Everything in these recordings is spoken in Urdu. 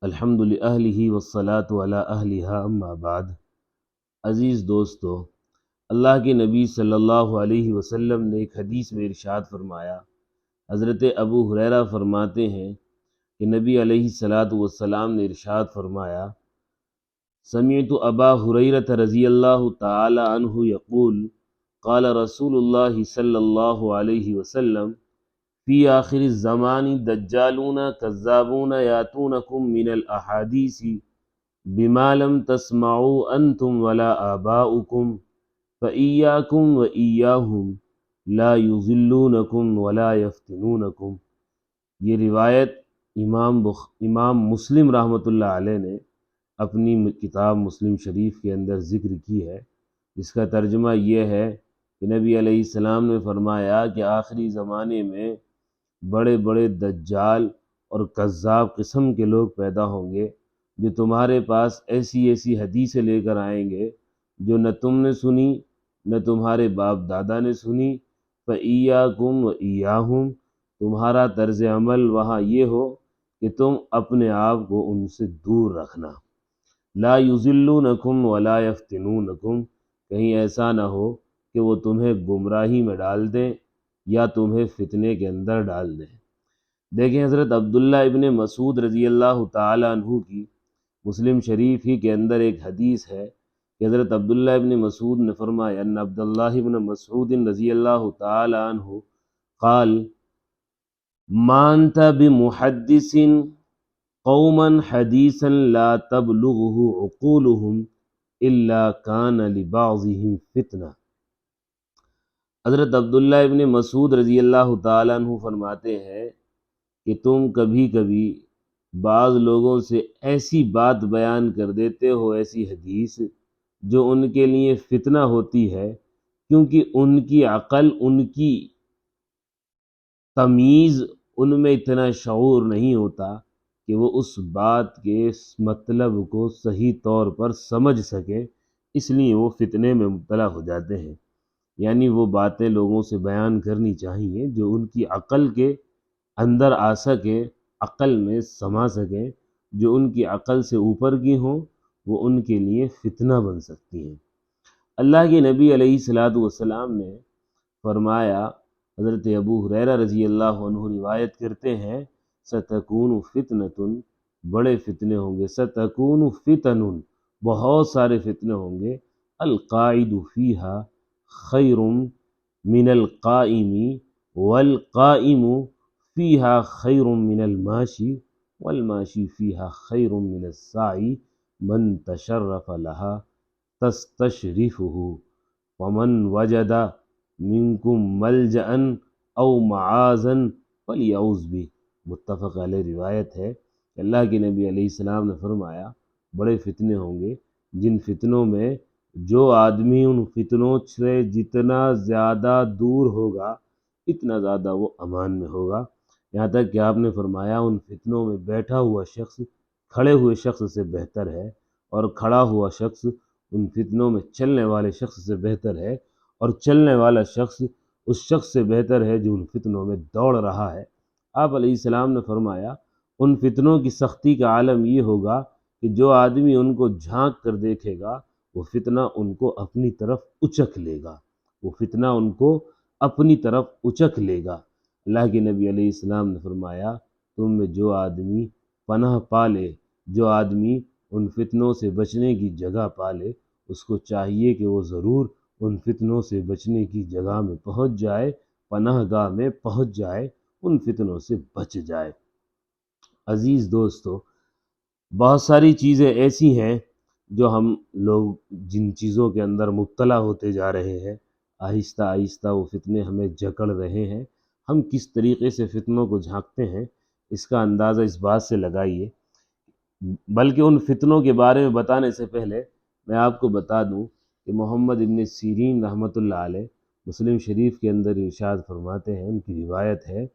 الحمد للہ والصلاة علی اہلہا اما بعد۔ عزیز دوستو، اللہ کے نبی صلی اللہ علیہ وسلم نے ایک حدیث میں ارشاد فرمایا۔ حضرت ابو ہریرہ فرماتے ہیں کہ نبی علیہ الصلاۃ والسلام نے ارشاد فرمایا، سمعت ابا ہریرہ رضی اللہ تعالی عنہ یقول قال رسول اللہ صلی اللہ علیہ وسلم فی آخر الزمان دجالون کذابون یاتونکم من الاحادیث بما لم تسمعوا انتم ولا آباؤکم فإیاکم وإیاہم لا یضلونکم ولا یفتنونکم۔ یہ روایت امام مسلم رحمۃ اللہ علیہ نے اپنی کتاب مسلم شریف کے اندر ذکر کی ہے، جس کا ترجمہ یہ ہے کہ نبی علیہ السلام نے فرمایا کہ آخری زمانے میں بڑے بڑے دجال اور کذاب قسم کے لوگ پیدا ہوں گے، جو تمہارے پاس ایسی ایسی حدیثیں لے کر آئیں گے جو نہ تم نے سنی نہ تمہارے باپ دادا نے سنی۔ فَإِيَّاكُمْ وَإِيَّاهُمْ، تمہارا طرز عمل وہاں یہ ہو کہ تم اپنے آپ کو ان سے دور رکھنا۔ لا یضلونکم ولا یفتنونکم، کہیں ایسا نہ ہو کہ وہ تمہیں گمراہی میں ڈال دیں یا تمہیں فتنے کے اندر ڈال دیں۔ دیکھیں، حضرت عبداللہ ابن مسعود رضی اللہ تعالی عنہ کی مسلم شریف ہی کے اندر ایک حدیث ہے کہ حضرت عبداللہ ابن مسعود نے فرمایا ان عبداللہ ابن مسعود رضی اللہ تعالی عنہ قال ما انت بمحدث قوما حدیثا لا تبلغه عقولهم الا كان لبعضهم فتنہ۔ حضرت عبداللہ ابن مسعود رضی اللہ تعالیٰ عنہ فرماتے ہیں کہ تم کبھی کبھی بعض لوگوں سے ایسی بات بیان کر دیتے ہو، ایسی حدیث جو ان کے لیے فتنہ ہوتی ہے، کیونکہ ان کی عقل، ان کی تمیز، ان میں اتنا شعور نہیں ہوتا کہ وہ اس بات کے مطلب کو صحیح طور پر سمجھ سکیں، اس لیے وہ فتنے میں مبتلا ہو جاتے ہیں۔ یعنی وہ باتیں لوگوں سے بیان کرنی چاہیے جو ان کی عقل کے اندر آ سکے، عقل میں سما سکیں، جو ان کی عقل سے اوپر کی ہوں، وہ ان کے لیے فتنہ بن سکتی ہیں۔ اللہ کے نبی علیہ الصلاۃ والسلام نے فرمایا، حضرت ابو ہریرہ رضی اللہ عنہ روایت کرتے ہیں، ستکون فتنۃ، بڑے فتنے ہوں گے، ستکون فتن، بہت سارے فتنے ہوں گے، القاعد فیہا خیر من القائم والقائم فیہا خیر من الماشی والماشی فیہا خیر من الساعی من تشرف لہا تستشرفہ ومن وجد منکم ملجأ او معاذا فلیعوذ بہ۔ متفق علیہ روایت ہے کہ اللہ کے نبی علیہ السلام نے فرمایا بڑے فتنے ہوں گے، جن فتنوں میں جو آدمی ان فتنوں سے جتنا زیادہ دور ہوگا اتنا زیادہ وہ امان میں ہوگا۔ یہاں تک کہ آپ نے فرمایا ان فتنوں میں بیٹھا ہوا شخص کھڑے ہوئے شخص سے بہتر ہے، اور کھڑا ہوا شخص ان فتنوں میں چلنے والے شخص سے بہتر ہے، اور چلنے والا شخص اس شخص سے بہتر ہے جو ان فتنوں میں دوڑ رہا ہے۔ آپ علیہ السلام نے فرمایا ان فتنوں کی سختی کا عالم یہ ہوگا کہ جو آدمی ان کو جھانک کر دیکھے گا وہ فتنہ ان کو اپنی طرف اچک لے گا، وہ فتنہ ان کو اپنی طرف اچک لے گا۔ اللہ کے نبی علیہ السلام نے فرمایا تم میں جو آدمی پناہ پالے، جو آدمی ان فتنوں سے بچنے کی جگہ پالے، اس کو چاہیے کہ وہ ضرور ان فتنوں سے بچنے کی جگہ میں پہنچ جائے، پناہ گاہ میں پہنچ جائے، ان فتنوں سے بچ جائے۔ عزیز دوستو، بہت ساری چیزیں ایسی ہیں جو ہم لوگ جن چیزوں کے اندر مبتلا ہوتے جا رہے ہیں، آہستہ آہستہ وہ فتنے ہمیں جکڑ رہے ہیں۔ ہم کس طریقے سے فتنوں کو جھانکتے ہیں اس کا اندازہ اس بات سے لگائیے، بلکہ ان فتنوں کے بارے میں بتانے سے پہلے میں آپ کو بتا دوں کہ محمد ابن سیرین رحمۃ اللہ علیہ مسلم شریف کے اندر ارشاد فرماتے ہیں، ان کی روایت ہے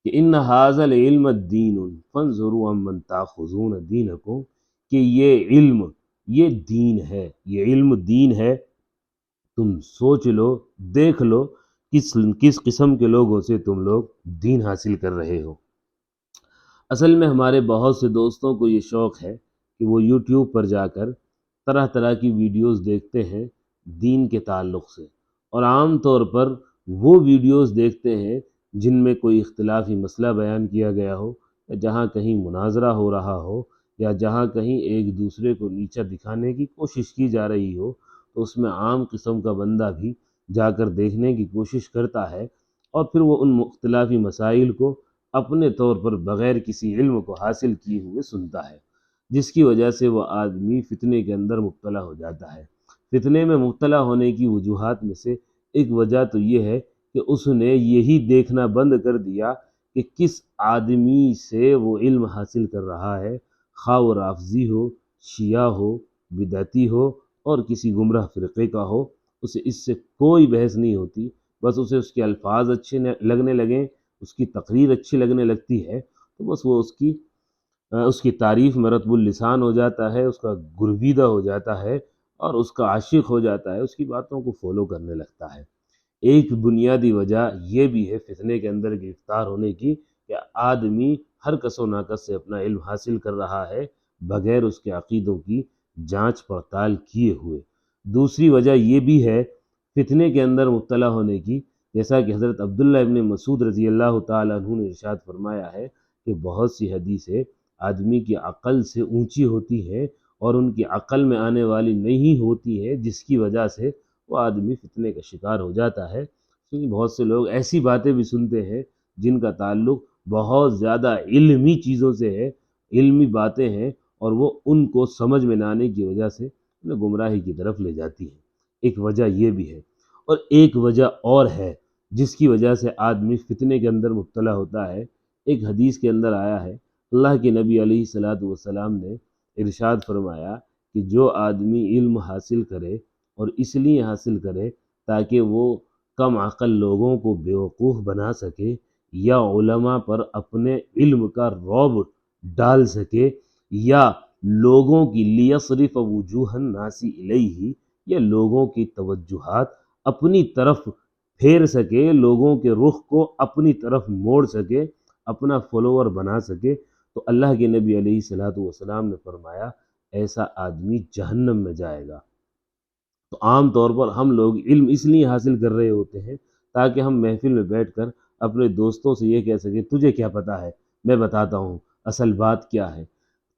کہ ان ھذا العلم دین فانظروا عمن تاخذون دینکم، کہ یہ علم، یہ دین ہے، یہ علم دین ہے، تم سوچ لو، دیکھ لو کس قسم کے لوگوں سے تم لوگ دین حاصل کر رہے ہو۔ اصل میں ہمارے بہت سے دوستوں کو یہ شوق ہے کہ وہ یوٹیوب پر جا کر طرح طرح کی ویڈیوز دیکھتے ہیں دین کے تعلق سے، اور عام طور پر وہ ویڈیوز دیکھتے ہیں جن میں کوئی اختلافی مسئلہ بیان کیا گیا ہو، یا جہاں کہیں مناظرہ ہو رہا ہو، یا جہاں کہیں ایک دوسرے کو نیچا دکھانے کی کوشش کی جا رہی ہو، تو اس میں عام قسم کا بندہ بھی جا کر دیکھنے کی کوشش کرتا ہے، اور پھر وہ ان اختلافی مسائل کو اپنے طور پر بغیر کسی علم کو حاصل کیے ہوئے سنتا ہے، جس کی وجہ سے وہ آدمی فتنے کے اندر مبتلا ہو جاتا ہے۔ فتنے میں مبتلا ہونے کی وجوہات میں سے ایک وجہ تو یہ ہے کہ اس نے یہی دیکھنا بند کر دیا کہ کس آدمی سے وہ علم حاصل کر رہا ہے، خواہ وہ رافضی ہو، شیعہ ہو، بدعتی ہو، اور کسی گمراہ فرقے کا ہو، اسے اس سے کوئی بحث نہیں ہوتی، بس اسے اس کے الفاظ اچھے لگنے لگیں، اس کی تقریر اچھی لگنے لگتی ہے، تو بس وہ اس کی تعریف میں رطب اللسان ہو جاتا ہے، اس کا گرویدہ ہو جاتا ہے، اور اس کا عاشق ہو جاتا ہے، اس کی باتوں کو فالو کرنے لگتا ہے۔ ایک بنیادی وجہ یہ بھی ہے فتنے کے اندر گرفتار ہونے کی کہ آدمی ہر کس و ناکس سے اپنا علم حاصل کر رہا ہے بغیر اس کے عقیدوں کی جانچ پڑتال کیے ہوئے۔ دوسری وجہ یہ بھی ہے فتنے کے اندر مبتلا ہونے کی، جیسا کہ حضرت عبداللہ ابن مسعود رضی اللہ تعالیٰ عنہ نے ارشاد فرمایا ہے کہ بہت سی حدیثیں آدمی کی عقل سے اونچی ہوتی ہیں اور ان کی عقل میں آنے والی نہیں ہوتی ہے، جس کی وجہ سے وہ آدمی فتنے کا شکار ہو جاتا ہے، کیونکہ بہت سے لوگ ایسی باتیں بھی سنتے ہیں جن کا تعلق بہت زیادہ علمی چیزوں سے ہے، علمی باتیں ہیں، اور وہ ان کو سمجھ میں نہ آنے کی وجہ سے انہیں گمراہی کی طرف لے جاتی ہیں۔ ایک وجہ یہ بھی ہے، اور ایک وجہ اور ہے جس کی وجہ سے آدمی فتنے کے اندر مبتلا ہوتا ہے۔ ایک حدیث کے اندر آیا ہے، اللہ کے نبی علیہ الصلوۃ والسلام نے ارشاد فرمایا کہ جو آدمی علم حاصل کرے اور اس لیے حاصل کرے تاکہ وہ کم عقل لوگوں کو بیوقوف بنا سکے، یا علماء پر اپنے علم کا رعب ڈال سکے، یا لوگوں کی لیصرف وجوہ الناس الیہ، یا لوگوں کی توجہات اپنی طرف پھیر سکے، لوگوں کے رخ کو اپنی طرف موڑ سکے، اپنا فالوور بنا سکے، تو اللہ کے نبی علیہ الصلوۃ والسلام نے فرمایا ایسا آدمی جہنم میں جائے گا۔ تو عام طور پر ہم لوگ علم اس لیے حاصل کر رہے ہوتے ہیں تاکہ ہم محفل میں بیٹھ کر اپنے دوستوں سے یہ کہہ سکیں تجھے کیا پتہ ہے، میں بتاتا ہوں اصل بات کیا ہے،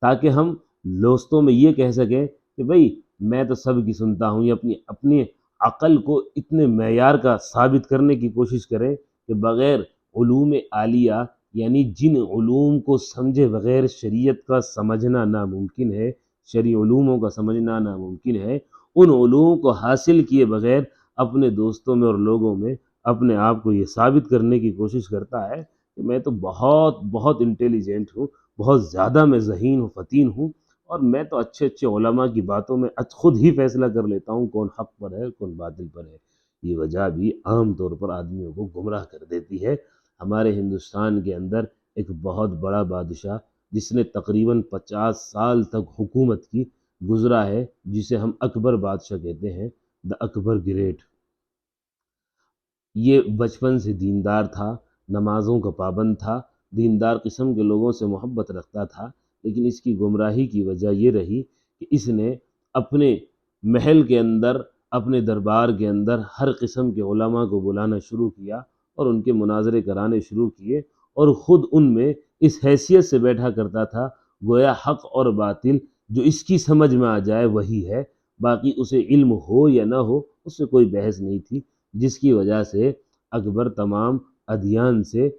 تاکہ ہم دوستوں میں یہ کہہ سکیں کہ بھئی میں تو سب کی سنتا ہوں، یہ اپنی عقل کو اتنے معیار کا ثابت کرنے کی کوشش کریں کہ بغیر علوم عالیہ، یعنی جن علوم کو سمجھے بغیر شریعت کا سمجھنا ناممکن ہے، شرعی علوموں کا سمجھنا ناممکن ہے، ان علوم کو حاصل کیے بغیر اپنے دوستوں میں اور لوگوں میں اپنے آپ کو یہ ثابت کرنے کی کوشش کرتا ہے کہ میں تو بہت بہت انٹیلیجنٹ ہوں، بہت زیادہ میں ذہین ہوں، فطین ہوں، اور میں تو اچھے اچھے علماء کی باتوں میں خود ہی فیصلہ کر لیتا ہوں کون حق پر ہے کون باطل پر ہے۔ یہ وجہ بھی عام طور پر آدمیوں کو گمراہ کر دیتی ہے۔ ہمارے ہندوستان کے اندر ایک بہت بڑا بادشاہ جس نے تقریباً 50 سال تک حکومت کی گزرا ہے، جسے ہم اکبر بادشاہ کہتے ہیں، دا اکبر گریٹ۔ یہ بچپن سے دیندار تھا، نمازوں کا پابند تھا، دیندار قسم کے لوگوں سے محبت رکھتا تھا، لیکن اس کی گمراہی کی وجہ یہ رہی کہ اس نے اپنے محل کے اندر، اپنے دربار کے اندر ہر قسم کے علماء کو بلانا شروع کیا اور ان کے مناظرے کرانے شروع کیے، اور خود ان میں اس حیثیت سے بیٹھا کرتا تھا گویا حق اور باطل جو اس کی سمجھ میں آ جائے وہی ہے، باقی اسے علم ہو یا نہ ہو اس سے کوئی بحث نہیں تھی، جس کی وجہ سے اکبر تمام ادیان سے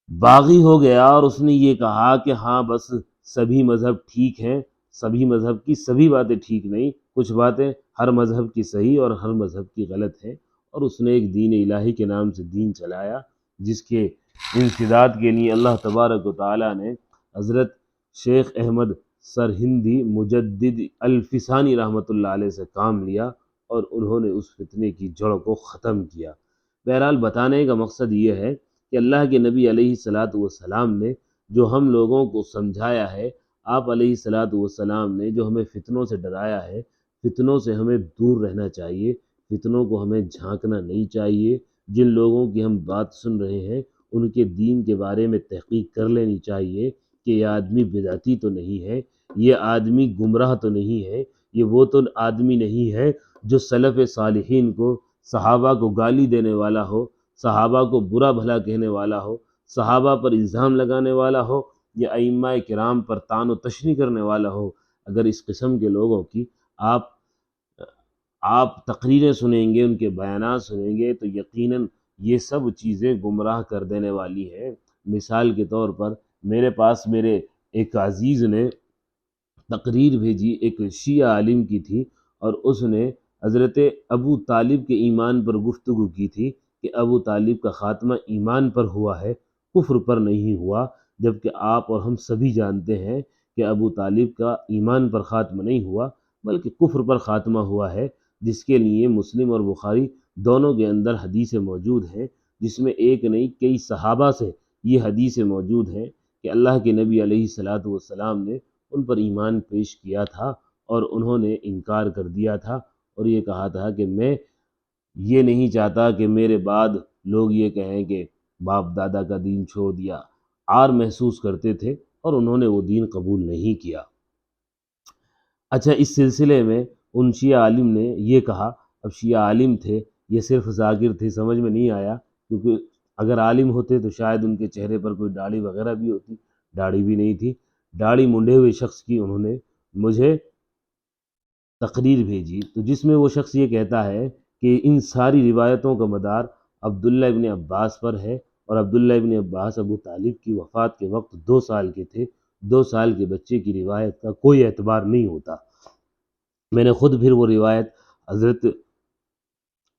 باغی ہو گیا، اور اس نے یہ کہا کہ ہاں بس سبھی مذہب ٹھیک ہیں، سبھی مذہب کی سبھی باتیں ٹھیک نہیں، کچھ باتیں ہر مذہب کی صحیح اور ہر مذہب کی غلط ہیں، اور اس نے ایک دین الہی کے نام سے دین چلایا، جس کے انسداد کے لیے اللہ تبارک و تعالیٰ نے حضرت شیخ احمد سرہندی مجدد الفسانی رحمۃ اللہ علیہ سے کام لیا، اور انہوں نے اس فتنے کی جڑ کو ختم کیا۔ بہرحال بتانے کا مقصد یہ ہے کہ اللہ کے نبی علیہ الصلوۃ والسلام نے جو ہم لوگوں کو سمجھایا ہے، آپ علیہ الصلوۃ والسلام نے جو ہمیں فتنوں سے ڈرایا ہے، فتنوں سے ہمیں دور رہنا چاہیے، فتنوں کو ہمیں جھانکنا نہیں چاہیے، جن لوگوں کی ہم بات سن رہے ہیں ان کے دین کے بارے میں تحقیق کر لینی چاہیے کہ یہ آدمی بدعتی تو نہیں ہے، یہ آدمی گمراہ تو نہیں ہے، یہ وہ تو آدمی نہیں ہے جو سلف صالحین کو، صحابہ کو گالی دینے والا ہو، صحابہ کو برا بھلا کہنے والا ہو، صحابہ پر الزام لگانے والا ہو، یا ائمہ کرام پر طعن و تشنیع کرنے والا ہو۔ اگر اس قسم کے لوگوں کی آپ تقریریں سنیں گے، ان کے بیانات سنیں گے، تو یقیناً یہ سب چیزیں گمراہ کر دینے والی ہیں۔ مثال کے طور پر میرے پاس میرے ایک عزیز نے تقریر بھیجی، ایک شیعہ عالم کی تھی، اور اس نے حضرت ابو طالب کے ایمان پر گفتگو کی تھی کہ ابو طالب کا خاتمہ ایمان پر ہوا ہے، کفر پر نہیں ہوا، جبکہ آپ اور ہم سبھی جانتے ہیں کہ ابو طالب کا ایمان پر خاتمہ نہیں ہوا بلکہ کفر پر خاتمہ ہوا ہے، جس کے لیے مسلم اور بخاری دونوں کے اندر حدیثیں موجود ہیں، جس میں ایک نہیں کئی صحابہ سے یہ حدیثیں موجود ہیں کہ اللہ کے نبی علیہ الصلاۃ والسلام نے ان پر ایمان پیش کیا تھا اور انہوں نے انکار کر دیا تھا، اور یہ کہا تھا کہ میں یہ نہیں چاہتا کہ میرے بعد لوگ یہ کہیں کہ باپ دادا کا دین چھوڑ دیا۔ عار محسوس کرتے تھے اور انہوں نے وہ دین قبول نہیں کیا۔ اچھا، اس سلسلے میں ان شیعہ عالم نے یہ کہا، اب شیعہ عالم تھے، یہ صرف ذاکر تھے، سمجھ میں نہیں آیا، کیونکہ اگر عالم ہوتے تو شاید ان کے چہرے پر کوئی داڑھی وغیرہ بھی ہوتی، داڑھی بھی نہیں تھی۔ داڑھی منڈے ہوئے شخص کی انہوں نے مجھے تقریر بھیجی، تو جس میں وہ شخص یہ کہتا ہے کہ ان ساری روایتوں کا مدار عبداللہ ابن عباس پر ہے، اور عبداللہ ابن عباس ابو طالب کی وفات کے وقت 2 سال کے تھے، 2 سال کے بچے کی روایت کا کوئی اعتبار نہیں ہوتا۔ میں نے خود پھر وہ روایت حضرت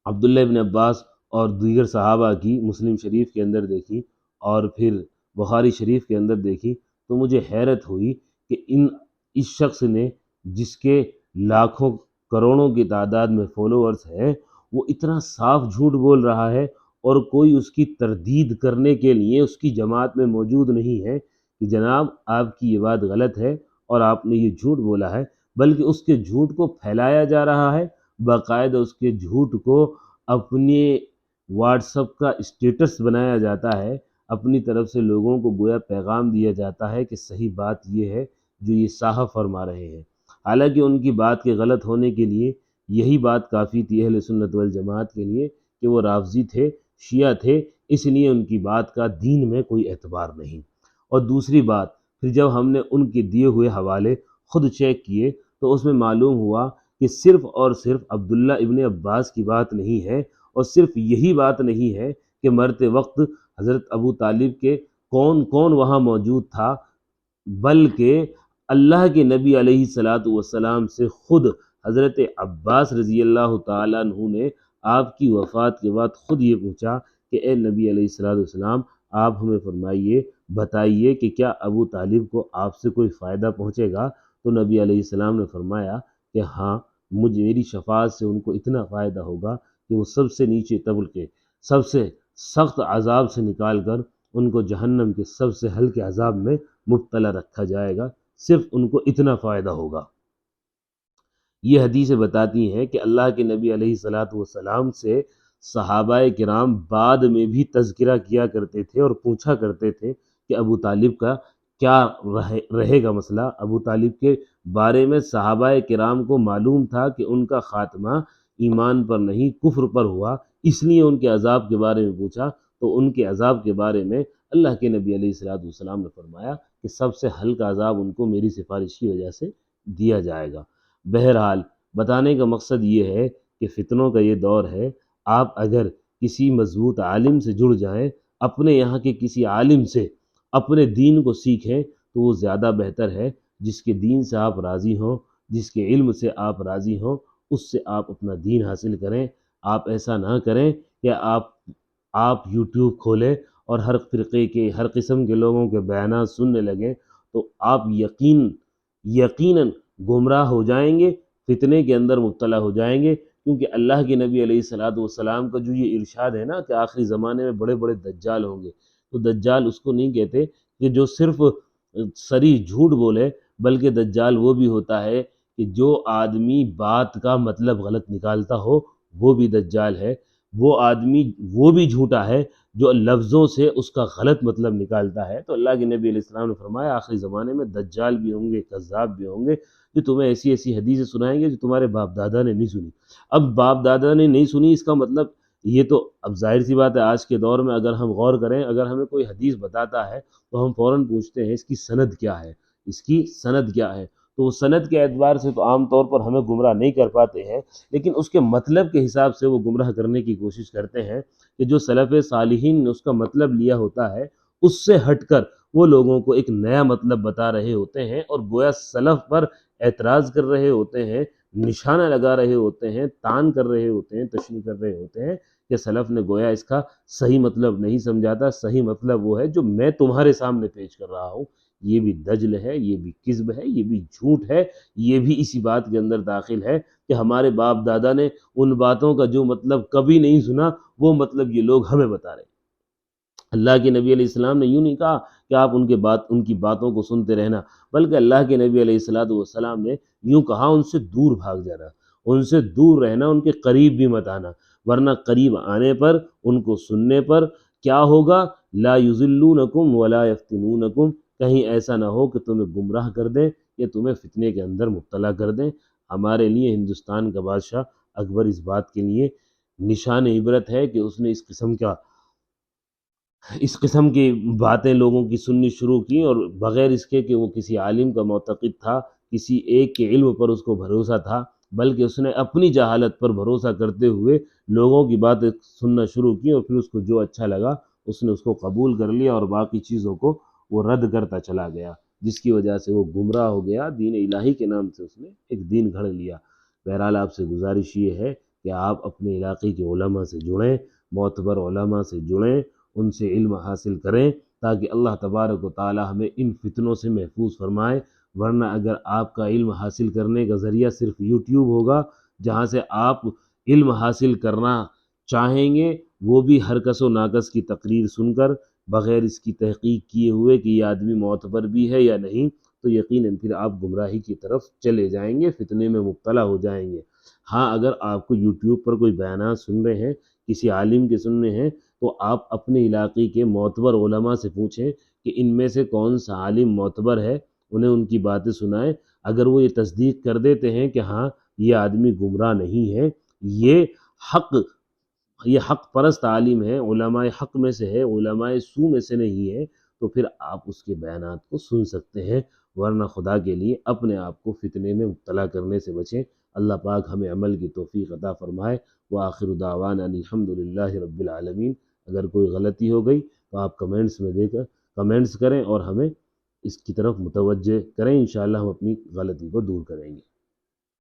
عبداللہ ابن عباس اور دیگر صحابہ کی مسلم شریف کے اندر دیکھی اور پھر بخاری شریف کے اندر دیکھی، تو مجھے حیرت ہوئی کہ اس شخص نے، جس کے لاکھوں کروڑوں کی تعداد میں فالوورز ہیں، وہ اتنا صاف جھوٹ بول رہا ہے اور کوئی اس کی تردید کرنے کے لیے اس کی جماعت میں موجود نہیں ہے کہ جناب آپ کی یہ بات غلط ہے اور آپ نے یہ جھوٹ بولا ہے، بلکہ اس کے جھوٹ کو پھیلایا جا رہا ہے، باقاعدہ اس کے جھوٹ کو اپنے واٹس ایپ کا اسٹیٹس بنایا جاتا ہے، اپنی طرف سے لوگوں کو گویا پیغام دیا جاتا ہے کہ صحیح بات یہ ہے جو یہ صاحب فرما رہے ہیں۔ حالانکہ ان کی بات کے غلط ہونے کے لیے یہی بات کافی تھی اہل سنت والجماعت کے لیے کہ وہ رافضی تھے، شیعہ تھے، اس لیے ان کی بات کا دین میں کوئی اعتبار نہیں۔ اور دوسری بات، پھر جب ہم نے ان کے دیے ہوئے حوالے خود چیک کیے تو اس میں معلوم ہوا کہ صرف اور صرف عبداللہ ابن عباس کی بات نہیں ہے، اور صرف یہی بات نہیں ہے کہ مرتے وقت حضرت ابو طالب کے کون کون وہاں موجود تھا، بلکہ اللہ کے نبی علیہ الصلاۃ والسلام سے خود حضرت عباس رضی اللہ تعالیٰ عنہ نے آپ کی وفات کے بعد خود یہ پوچھا کہ اے نبی علیہ الصلاۃ والسلام، آپ ہمیں فرمائیے، بتائیے کہ کیا ابو طالب کو آپ سے کوئی فائدہ پہنچے گا؟ تو نبی علیہ السلام نے فرمایا کہ ہاں، میری شفاعت سے ان کو اتنا فائدہ ہوگا کہ وہ سب سے نیچے طبقے، سب سے سخت عذاب سے نکال کر ان کو جہنم کے سب سے ہلکے عذاب میں مبتلا رکھا جائے گا، صرف ان کو اتنا فائدہ ہوگا۔ یہ حدیثیں بتاتی ہیں کہ اللہ کے نبی علیہ الصلاۃ والسلام سے صحابہ کرام بعد میں بھی تذکرہ کیا کرتے تھے اور پوچھا کرتے تھے کہ ابو طالب کا کیا رہے گا مسئلہ۔ ابو طالب کے بارے میں صحابہ کرام کو معلوم تھا کہ ان کا خاتمہ ایمان پر نہیں کفر پر ہوا، اس لیے ان کے عذاب کے بارے میں پوچھا، تو ان کے عذاب کے بارے میں اللہ کے نبی علیہ الصلاۃ والسلام نے فرمایا کہ سب سے ہلکا عذاب ان کو میری سفارش کی وجہ سے دیا جائے گا۔ بہرحال بتانے کا مقصد یہ ہے کہ فتنوں کا یہ دور ہے، آپ اگر کسی مضبوط عالم سے جڑ جائیں، اپنے یہاں کے کسی عالم سے اپنے دین کو سیکھیں تو وہ زیادہ بہتر ہے، جس کے دین سے آپ راضی ہوں، جس کے علم سے آپ راضی ہوں، اس سے آپ اپنا دین حاصل کریں۔ آپ ایسا نہ کریں کہ آپ یوٹیوب کھولیں اور ہر فرقے کے، ہر قسم کے لوگوں کے بیانات سننے لگیں، تو آپ یقیناً گمراہ ہو جائیں گے، فتنے کے اندر مبتلا ہو جائیں گے، کیونکہ اللہ کے نبی علیہ الصلاۃ والسلام کا جو یہ ارشاد ہے نا کہ آخری زمانے میں بڑے بڑے دجال ہوں گے، تو دجال اس کو نہیں کہتے کہ جو صرف صریح جھوٹ بولے، بلکہ دجال وہ بھی ہوتا ہے کہ جو آدمی بات کا مطلب غلط نکالتا ہو، وہ بھی دجال ہے۔ وہ آدمی وہ بھی جھوٹا ہے جو لفظوں سے اس کا غلط مطلب نکالتا ہے۔ تو اللہ کے نبی علیہ السلام نے فرمایا آخری زمانے میں دجال بھی ہوں گے، کذاب بھی ہوں گے، جو تمہیں ایسی ایسی حدیثیں سنائیں گے جو تمہارے باپ دادا نے نہیں سنی۔ اب باپ دادا نے نہیں سنی، اس کا مطلب یہ تو اب ظاہر سی بات ہے آج کے دور میں اگر ہم غور کریں، اگر ہمیں کوئی حدیث بتاتا ہے تو ہم فوراً پوچھتے ہیں اس کی سند کیا ہے، اس کی سند کیا ہے۔ تو وہ سند کے اعتبار سے تو عام طور پر ہمیں گمراہ نہیں کر پاتے ہیں، لیکن اس کے مطلب کے حساب سے وہ گمراہ کرنے کی کوشش کرتے ہیں کہ جو سلف صالحین نے اس کا مطلب لیا ہوتا ہے اس سے ہٹ کر وہ لوگوں کو ایک نیا مطلب بتا رہے ہوتے ہیں، اور گویا سلف پر اعتراض کر رہے ہوتے ہیں، نشانہ لگا رہے ہوتے ہیں، طعن کر رہے ہوتے ہیں، تشریح کر رہے ہوتے ہیں کہ سلف نے گویا اس کا صحیح مطلب نہیں سمجھاتا، صحیح مطلب وہ ہے جو میں تمہارے سامنے پیش کر رہا ہوں۔ یہ بھی دجل ہے، یہ بھی کذب ہے، یہ بھی جھوٹ ہے، یہ بھی اسی بات کے اندر داخل ہے کہ ہمارے باپ دادا نے ان باتوں کا جو مطلب کبھی نہیں سنا وہ مطلب یہ لوگ ہمیں بتا رہے ہیں۔ اللہ کے نبی علیہ السلام نے یوں نہیں کہا کہ آپ ان کی باتوں کو سنتے رہنا، بلکہ اللہ کے نبی علیہ السلام نے یوں کہا ان سے دور بھاگ جانا، ان سے دور رہنا، ان کے قریب بھی مت آنا، ورنہ قریب آنے پر، ان کو سننے پر کیا ہوگا؟ لا یضلونکم ولا یفتنونکم، کہیں ایسا نہ ہو کہ تمہیں گمراہ کر دیں یا تمہیں فتنے کے اندر مبتلا کر دیں۔ ہمارے لیے ہندوستان کا بادشاہ اکبر اس بات کے لیے نشان عبرت ہے کہ اس نے اس قسم کی باتیں لوگوں کی سننی شروع کی، اور بغیر اس کے کہ وہ کسی عالم کا معتقد تھا، کسی ایک کے علم پر اس کو بھروسہ تھا، بلکہ اس نے اپنی جہالت پر بھروسہ کرتے ہوئے لوگوں کی باتیں سننا شروع کی، اور پھر اس کو جو اچھا لگا اس نے اس کو قبول کر لیا اور باقی چیزوں کو وہ رد کرتا چلا گیا، جس کی وجہ سے وہ گمراہ ہو گیا۔ دین الہی کے نام سے اس نے ایک دین گھڑ لیا۔ بہرحال آپ سے گزارش یہ ہے کہ آپ اپنے علاقے کے علماء سے جڑیں، معتبر علماء سے جڑیں، ان سے علم حاصل کریں، تاکہ اللہ تبارک و تعالی ہمیں ان فتنوں سے محفوظ فرمائے۔ ورنہ اگر آپ کا علم حاصل کرنے کا ذریعہ صرف یوٹیوب ہوگا، جہاں سے آپ علم حاصل کرنا چاہیں گے، وہ بھی ہر کس و ناکس کی تقریر سن کر بغیر اس کی تحقیق کیے ہوئے کہ یہ آدمی معتبر بھی ہے یا نہیں، تو یقیناً پھر آپ گمراہی کی طرف چلے جائیں گے، فتنے میں مبتلا ہو جائیں گے۔ ہاں، اگر آپ کو یوٹیوب پر کوئی بیانات سن رہے ہیں، کسی عالم کے سننے ہیں، تو آپ اپنے علاقے کے معتبر علماء سے پوچھیں کہ ان میں سے کون سا عالم معتبر ہے، انہیں ان کی باتیں سنائیں۔ اگر وہ یہ تصدیق کر دیتے ہیں کہ ہاں یہ آدمی گمراہ نہیں ہے، یہ حق یہ حق پرست عالم ہے، علماء حق میں سے ہے، علماء سو میں سے نہیں ہے، تو پھر آپ اس کے بیانات کو سن سکتے ہیں۔ ورنہ خدا کے لیے اپنے آپ کو فتنے میں مبتلا کرنے سے بچیں۔ اللہ پاک ہمیں عمل کی توفیق عطا فرمائے۔ وآخر دعوانا الحمد للہ رب العالمین۔ اگر کوئی غلطی ہو گئی تو آپ کمنٹس کریں اور ہمیں اس کی طرف متوجہ کریں، انشاءاللہ ہم اپنی غلطی کو دور کریں گے۔